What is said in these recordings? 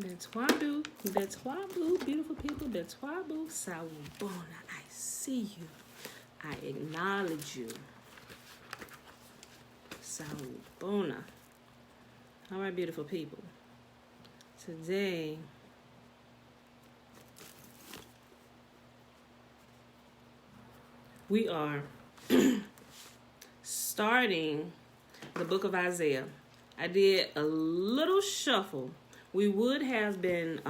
Betwabu, Betwabu, beautiful people, Betwabu, Sawubona, I see you. I acknowledge you. Sawubona. All right, beautiful people. Today, we are starting the book of Isaiah. I did a little shuffle. We would have been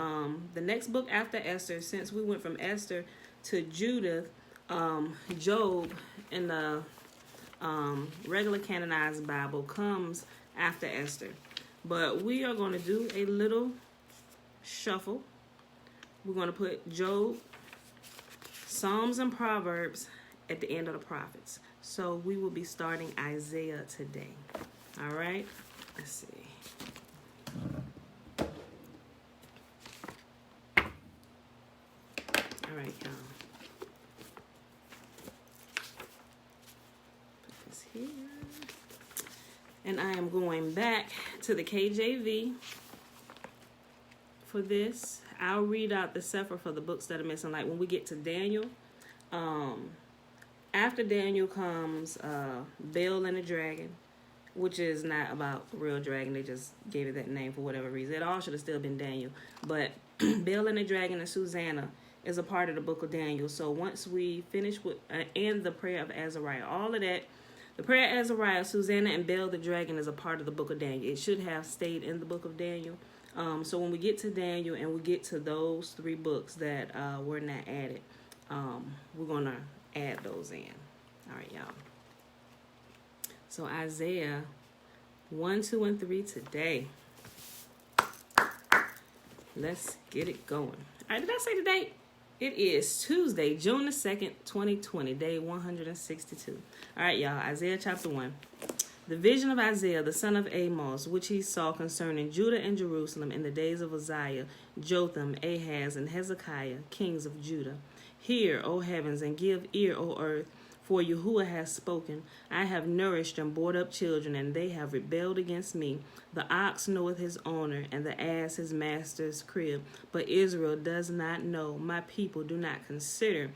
the next book after Esther, since we went from Esther to Judith, Job in the regular canonized Bible comes after Esther. But we are going to do a little shuffle. We're going to put Job, Psalms, and Proverbs at the end of the prophets. So we will be starting Isaiah today. All right? Let's see. All right, y'all. Put this here. And I am going back to the KJV for this. I'll read out the Sefer for the books that are missing. Like when we get to Daniel, after Daniel comes Baal and the Dragon, which is not about a real dragon. They just gave it that name for whatever reason. It all should have still been Daniel. But Baal and the Dragon and Susanna is a part of the book of Daniel. So once we finish with and the prayer of Azariah, all of that, the prayer of Azariah, Susanna, and Baal the Dragon is a part of the book of Daniel. It should have stayed in the book of Daniel. So when we get to Daniel and we get to those three books that were not added, we're going to add those in. All right, y'all. So Isaiah 1, 2, and 3 today. Let's get it going. All right, did I say the date? It is Tuesday, June the 2nd, 2020, day 162. All right, y'all, Isaiah chapter 1. The vision of Isaiah, the son of Amos, which he saw concerning Judah and Jerusalem in the days of Uzziah, Jotham, Ahaz, and Hezekiah, kings of Judah. Hear, O heavens, and give ear, O earth, for Yahuwah has spoken. I have nourished and brought up children, and they have rebelled against me. The ox knoweth his owner, and the ass his master's crib. But Israel does not know. My people do not consider.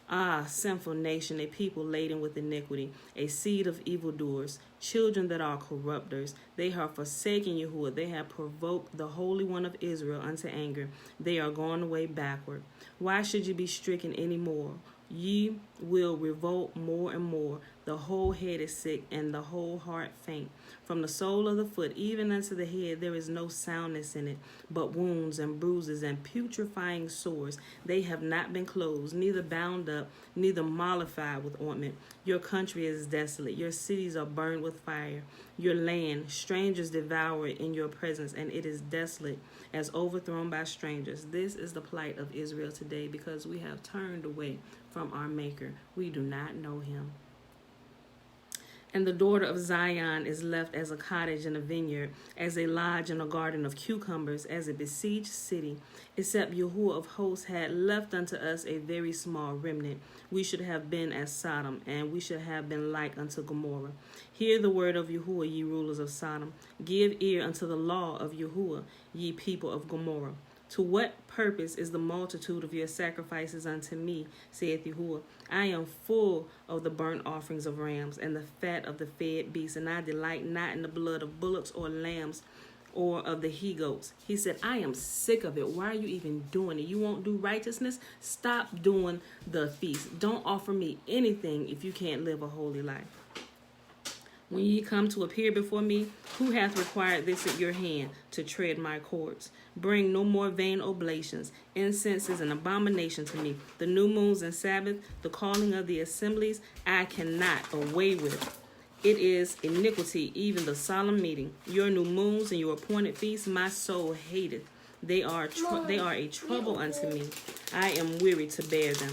Ah, sinful nation, a people laden with iniquity, a seed of evildoers, children that are corrupters. They have forsaken Yahuwah. They have provoked the Holy One of Israel unto anger. They are gone away backward. Why should you be stricken any more? Ye will revolt more and more. The whole head is sick, and the whole heart faint. From the sole of the foot even unto the head there is no soundness in it, but wounds and bruises and putrefying sores. They have not been closed, neither bound up, neither mollified with ointment. Your country is desolate. Your cities are burned with fire. Your land, strangers devour it in your presence, and it is desolate, as overthrown by strangers. This is the plight of Israel today, because we have turned away from our Maker. We do not know him. And the daughter of Zion is left as a cottage in a vineyard, as a lodge in a garden of cucumbers, as a besieged city. Except Yahuwah of hosts had left unto us a very small remnant. We should have been as Sodom, and we should have been like unto Gomorrah. Hear the word of Yahuwah, ye rulers of Sodom. Give ear unto the law of Yahuwah, ye people of Gomorrah. To what purpose is the multitude of your sacrifices unto me, saith Yahuwah? I am full of the burnt offerings of rams and the fat of the fed beasts, and I delight not in the blood of bullocks or lambs or of the he-goats. He said, I am sick of it. Why are you even doing it? You won't do righteousness? Stop doing the feast. Don't offer me anything if you can't live a holy life. When ye come to appear before me, who hath required this at your hand to tread my courts? Bring no more vain oblations. Incense is an abomination to me. The new moons and Sabbath, the calling of the assemblies, I cannot away with. It is iniquity, even the solemn meeting. Your new moons and your appointed feasts, my soul hateth. They are a trouble unto me. I am weary to bear them.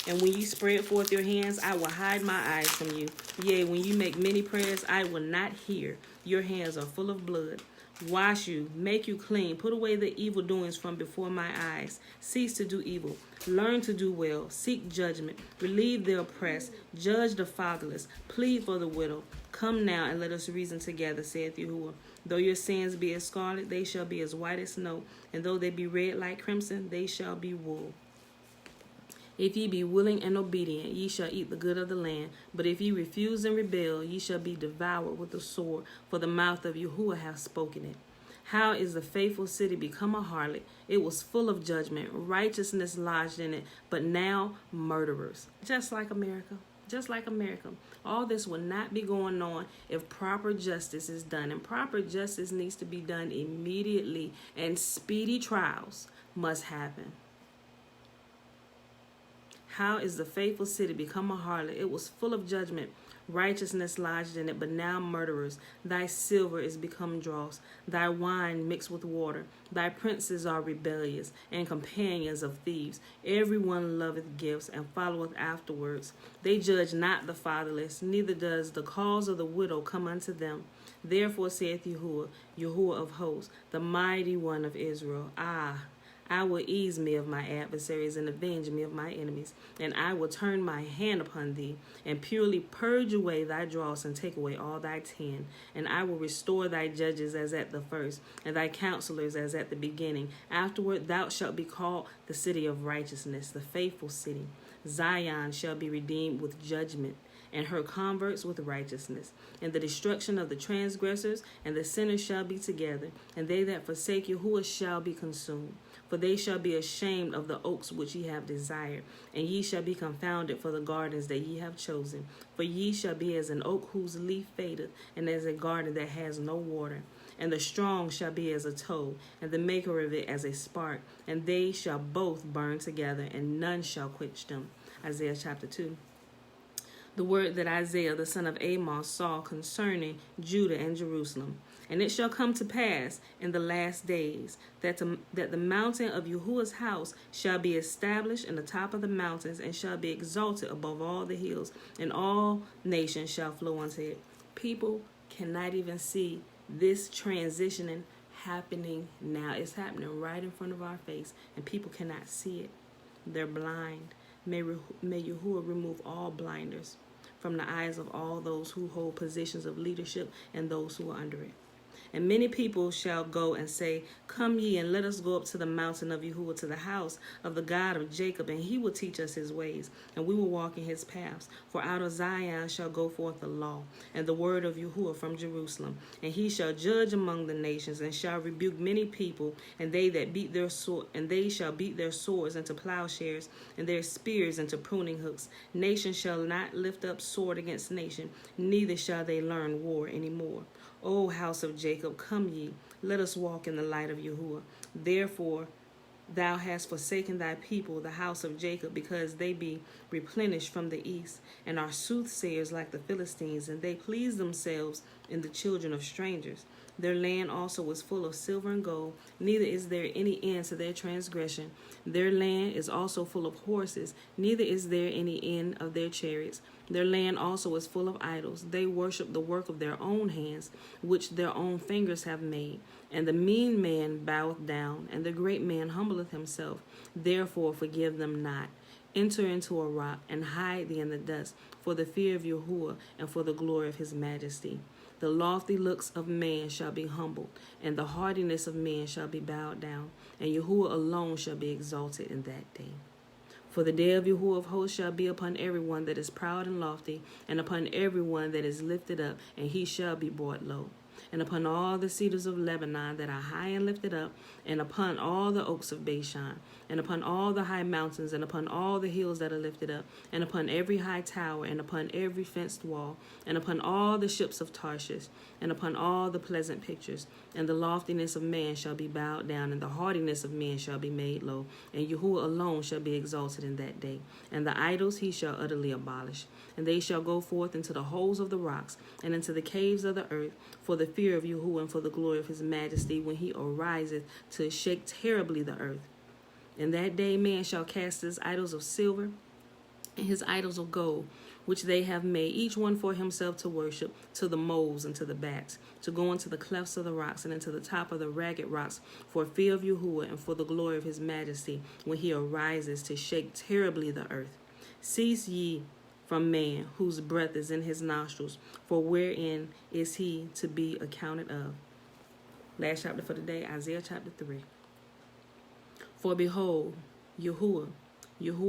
And when you spread forth your hands, I will hide my eyes from you. Yea, when you make many prayers, I will not hear. Your hands are full of blood. Wash you, make you clean. Put away the evil doings from before my eyes. Cease to do evil. Learn to do well. Seek judgment. Relieve the oppressed. Judge the fatherless. Plead for the widow. Come now and let us reason together, saith Yahuwah. Though your sins be as scarlet, they shall be as white as snow, and though they be red like crimson, they shall be wool. If ye be willing and obedient, ye shall eat the good of the land. But if ye refuse and rebel, ye shall be devoured with the sword, for the mouth of Yahuwah hath spoken it. How is the faithful city become a harlot? It was full of judgment, righteousness lodged in it, but now murderers. Just like America. Just like America. All this will not be going on if proper justice is done. And proper justice needs to be done immediately, and speedy trials must happen. How is the faithful city become a harlot? It was full of judgment, righteousness lodged in it, but now murderers. Thy silver is become dross, thy wine mixed with water. Thy princes are rebellious, and companions of thieves. Everyone loveth gifts, and followeth afterwards. They judge not the fatherless, neither does the cause of the widow come unto them. Therefore saith Yahuwah, Yahuwah of hosts, the mighty one of Israel, I will ease me of my adversaries and avenge me of my enemies. And I will turn my hand upon thee, and purely purge away thy dross, and take away all thy tin. And I will restore thy judges as at the first, and thy counselors as at the beginning. Afterward thou shalt be called the city of righteousness, the faithful city. Zion shall be redeemed with judgment, and her converts with righteousness. And the destruction of the transgressors and the sinners shall be together, and they that forsake Yahuwah shall be consumed. For they shall be ashamed of the oaks which ye have desired, and ye shall be confounded for the gardens that ye have chosen. For ye shall be as an oak whose leaf fadeth, and as a garden that has no water. And the strong shall be as a tow, and the maker of it as a spark, and they shall both burn together, and none shall quench them. Isaiah chapter 2. The word that Isaiah the son of Amos saw concerning Judah and Jerusalem. And it shall come to pass in the last days that the mountain of Yahuwah's house shall be established in the top of the mountains, and shall be exalted above all the hills, and all nations shall flow unto it. People cannot even see this transitioning happening now. It's happening right in front of our face, and people cannot see it. They're blind. May Yahuwah remove all blinders from the eyes of all those who hold positions of leadership and those who are under it. And many people shall go and say, Come ye, and let us go up to the mountain of Yahuwah, to the house of the God of Jacob, and he will teach us his ways, and we will walk in his paths. For out of Zion shall go forth the law, and the word of Yahuwah from Jerusalem. And he shall judge among the nations, and shall rebuke many people, and they shall beat their swords into plowshares, and their spears into pruning hooks. Nation shall not lift up sword against nation, neither shall they learn war any more. O house of Jacob, come ye, let us walk in the light of Yahuwah. Therefore thou hast forsaken thy people, the house of Jacob, because they be replenished from the east, and are soothsayers like the Philistines, and they please themselves in the children of strangers. Their land also is full of silver and gold, neither is there any end to their transgression. Their land is also full of horses, neither is there any end of their chariots. Their land also is full of idols. They worship the work of their own hands, which their own fingers have made. And the mean man boweth down, and the great man humbleth himself. Therefore forgive them not. Enter into a rock, and hide thee in the dust, for the fear of Yahuwah, and for the glory of his majesty. The lofty looks of man shall be humbled, and the haughtiness of men shall be bowed down, and Yahuwah alone shall be exalted in that day. For the day of Yahuwah of hosts shall be upon everyone that is proud and lofty, and upon everyone that is lifted up, and he shall be brought low. And upon all the cedars of Lebanon that are high and lifted up, and upon all the oaks of Bashan, and upon all the high mountains, and upon all the hills that are lifted up, and upon every high tower, and upon every fenced wall, and upon all the ships of Tarshish, and upon all the pleasant pictures. And the loftiness of man shall be bowed down, and the haughtiness of men shall be made low, and Yahuwah alone shall be exalted in that day. And the idols he shall utterly abolish. And they shall go forth into the holes of the rocks, and into the caves of the earth, for the fear of Yahuwah, and for the glory of his majesty, when he ariseth to shake terribly the earth. In that day man shall cast his idols of silver, and his idols of gold, which they have made, each one for himself to worship, to the moles and to the bats, to go into the clefts of the rocks, and into the top of the ragged rocks, for fear of Yahuwah, and for the glory of his majesty, when he arises to shake terribly the earth. Cease ye from man, whose breath is in his nostrils, for wherein is he to be accounted of? Last chapter for the day, Isaiah chapter 3. For behold, Yahuwah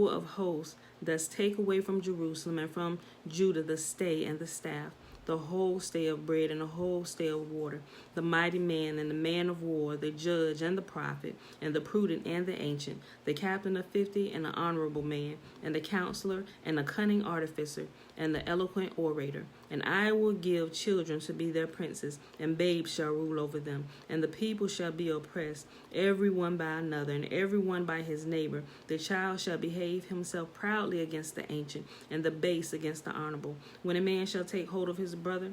of hosts, does take away from Jerusalem and from Judah the stay and the staff, the whole stay of bread and the whole stay of water, the mighty man and the man of war, the judge and the prophet, and the prudent and the ancient, the captain of 50 and the honorable man, and the counselor and the cunning artificer, and the eloquent orator. And I will give children to be their princes, and babes shall rule over them. And the people shall be oppressed, every one by another, and every one by his neighbor. The child shall behave himself proudly against the ancient, and the base against the honorable. When a man shall take hold of his brother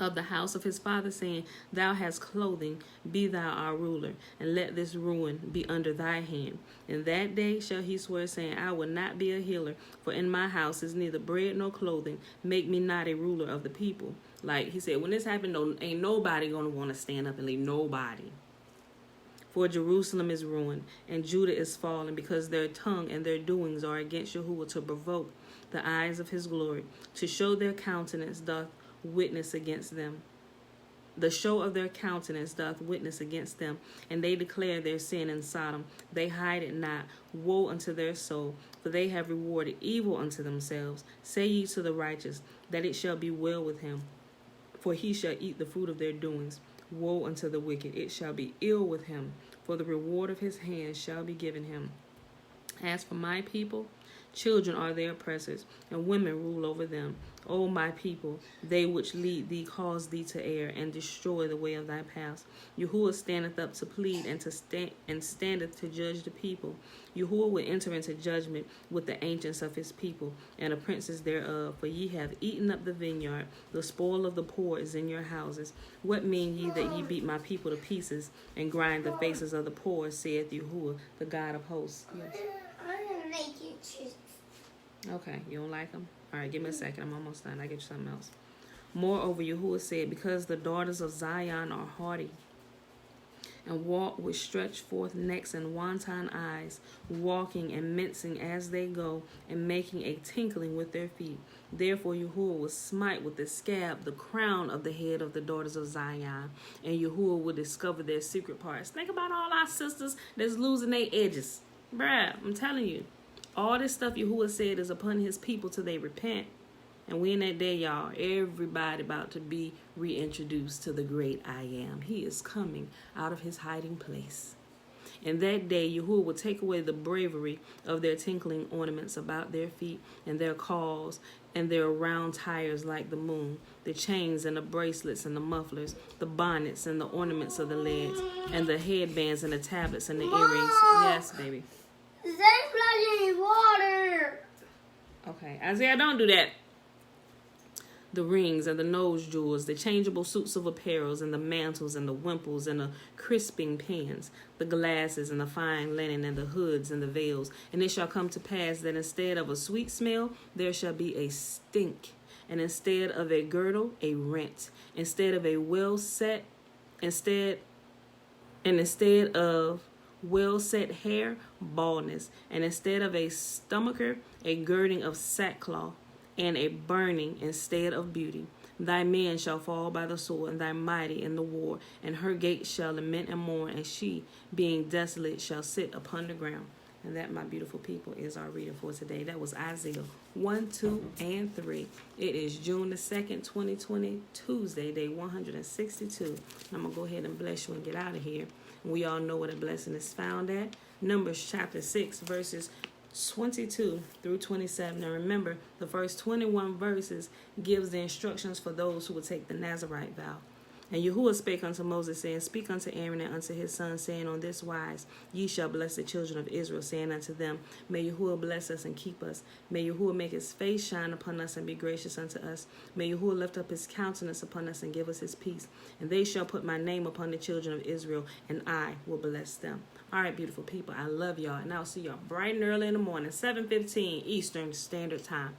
of the house of his father, saying, Thou hast clothing, be thou our ruler, and let this ruin be under thy hand. In that day shall he swear, saying, I will not be a healer, for in my house is neither bread nor clothing. Make me not a ruler of the people. Like he said, when this happened, ain't nobody going to want to stand up and leave nobody. For Jerusalem is ruined, and Judah is fallen, because their tongue and their doings are against Yahuwah, to provoke the eyes of his glory, to show their countenance doth witness against them. The show of their countenance doth witness against them, and they declare their sin in Sodom. They hide it not. Woe unto their soul, for they have rewarded evil unto themselves. Say ye to the righteous, that it shall be well with him, for he shall eat the fruit of their doings. Woe unto the wicked, it shall be ill with him, for the reward of his hands shall be given him. As for my people, children are their oppressors, and women rule over them. O my people, they which lead thee cause thee to err, and destroy the way of thy paths. Yahuwah standeth up to plead, and standeth to judge the people. Yahuwah will enter into judgment with the ancients of his people, and the princes thereof. For ye have eaten up the vineyard, the spoil of the poor is in your houses. What mean ye that ye beat my people to pieces, and grind the faces of the poor, saith Yahuwah, the God of hosts? Yes. I'm going to make you choose. Okay, you don't like them? All right, give me a second. I'm almost done. I'll get you something else. Moreover, Yahuwah said, because the daughters of Zion are haughty, and walk with stretched forth necks and wanton eyes, walking and mincing as they go, and making a tinkling with their feet. Therefore Yahuwah will smite with the scab the crown of the head of the daughters of Zion, and Yahuwah will discover their secret parts. Think about all our sisters that's losing their edges. Bruh, I'm telling you. All this stuff Yahuwah said is upon his people till they repent. And we in that day, y'all, everybody about to be reintroduced to the great I am. He is coming out of his hiding place. In that day, Yahuwah will take away the bravery of their tinkling ornaments about their feet, and their cauls, and their round tires like the moon, the chains and the bracelets and the mufflers, the bonnets and the ornaments of the legs, and the headbands and the tablets and the earrings. Yes, baby. Is that splashing water? Okay, Isaiah, don't do that. The rings and the nose jewels, the changeable suits of apparels, and the mantles and the wimples and the crisping pins, the glasses and the fine linen and the hoods and the veils. And it shall come to pass that instead of a sweet smell, there shall be a stink, and instead of a girdle, a rent, instead of a instead of well set hair, baldness, and instead of a stomacher, a girding of sackcloth, and a burning instead of beauty. Thy men shall fall by the sword, and thy mighty in the war, and her gates shall lament and mourn, and she, being desolate, shall sit upon the ground. And that, my beautiful people, is our reading for today. That was Isaiah 1, 2, and 3. It is June the 2nd, 2020, Tuesday, day 162. And I'm going to go ahead and bless you and get out of here. And we all know where the blessing is found at. Numbers chapter 6, verses 22 through 27. Now remember, the first 21 verses gives the instructions for those who will take the Nazirite vow. And Yahuwah spake unto Moses, saying, Speak unto Aaron and unto his sons, saying, On this wise ye shall bless the children of Israel, saying unto them, May Yahuwah bless us and keep us. May Yahuwah make his face shine upon us and be gracious unto us. May Yahuwah lift up his countenance upon us and give us his peace. And they shall put my name upon the children of Israel, and I will bless them. All right, beautiful people, I love y'all, and I'll see y'all bright and early in the morning, 7:15 Eastern Standard Time.